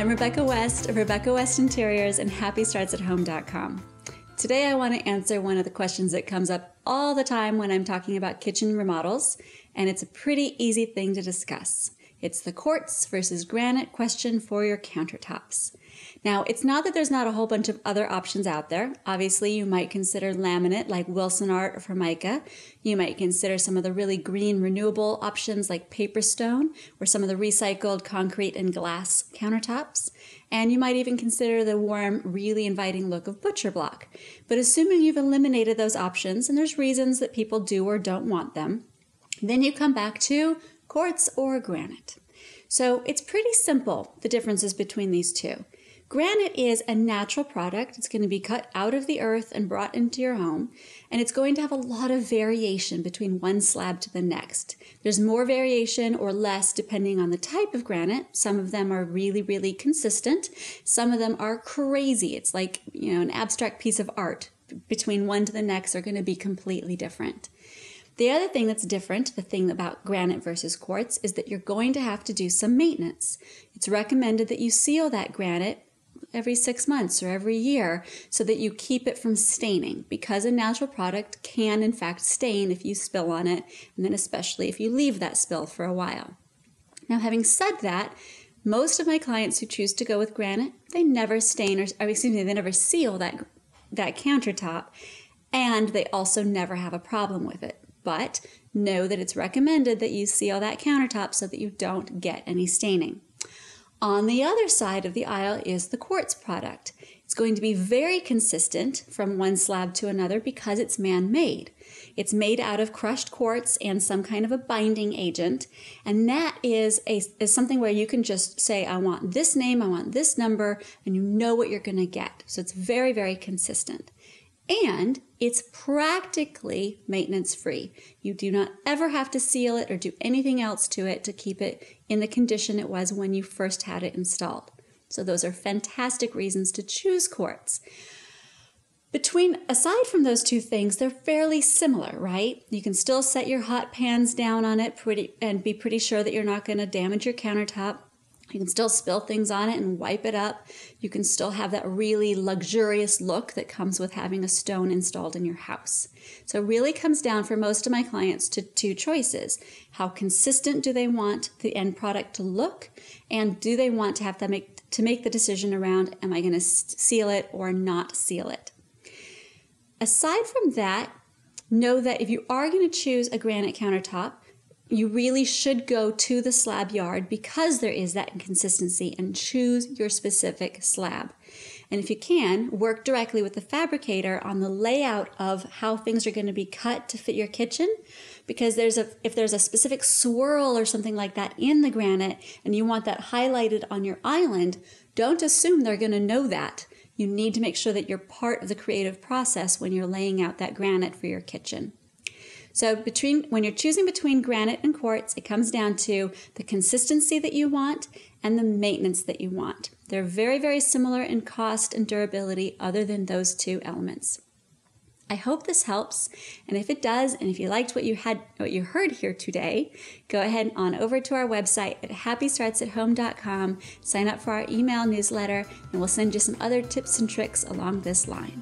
I'm Rebecca West of Rebecca West Interiors and HappyStartsAtHome.com. Today I want to answer one of the questions that comes up all the time when I'm talking about kitchen remodels, and it's a pretty easy thing to discuss. It's the quartz versus granite question for your countertops. Now, it's not that there's not a whole bunch of other options out there. Obviously, you might consider laminate like Wilson Art or Formica. You might consider some of the really green renewable options like paper stone or some of the recycled concrete and glass countertops. And you might even consider the warm, really inviting look of butcher block. But assuming you've eliminated those options, and there's reasons that people do or don't want them, then you come back to quartz or granite. So it's pretty simple, the differences between these two. Granite is a natural product. It's going to be cut out of the earth and brought into your home, and it's going to have a lot of variation between one slab to the next. There's more variation or less depending on the type of granite. Some of them are really, really consistent. Some of them are crazy. It's like, an abstract piece of art. Between one to the next are going to be completely different. The other thing that's different, the thing about granite versus quartz, is that you're going to have to do some maintenance. It's recommended that you seal that granite every 6 months or every year so that you keep it from staining, because a natural product can in fact stain if you spill on it, and then especially if you leave that spill for a while. Now, having said that, most of my clients who choose to go with granite, they never stain they never seal that countertop, and they also never have a problem with it. But know that it's recommended that you seal that countertop so that you don't get any staining. On the other side of the aisle is the quartz product. It's going to be very consistent from one slab to another because it's man-made. It's made out of crushed quartz and some kind of a binding agent, and that is something where you can just say, I want this name, I want this number, and you know what you're going to get. So it's very, very consistent. And it's practically maintenance-free. You do not ever have to seal it or do anything else to it to keep it in the condition it was when you first had it installed. So those are fantastic reasons to choose quartz. Aside from those two things, they're fairly similar, right? You can still set your hot pans down on it and be pretty sure that you're not going to damage your countertop. You can still spill things on it and wipe it up. You can still have that really luxurious look that comes with having a stone installed in your house. So it really comes down for most of my clients to two choices. How consistent do they want the end product to look? And do they want to have to make the decision around, am I going to seal it or not seal it? Aside from that, know that if you are going to choose a granite countertop, you really should go to the slab yard because there is that inconsistency, and choose your specific slab. And if you can, work directly with the fabricator on the layout of how things are going to be cut to fit your kitchen, because if there's a specific swirl or something like that in the granite and you want that highlighted on your island, don't assume they're going to know that. You need to make sure that you're part of the creative process when you're laying out that granite for your kitchen. So when you're choosing between granite and quartz, it comes down to the consistency that you want and the maintenance that you want. They're very, very similar in cost and durability other than those two elements. I hope this helps, and if it does, and if you liked what you heard here today, go ahead on over to our website at HappyStartsAtHome.com, sign up for our email newsletter, and we'll send you some other tips and tricks along this line.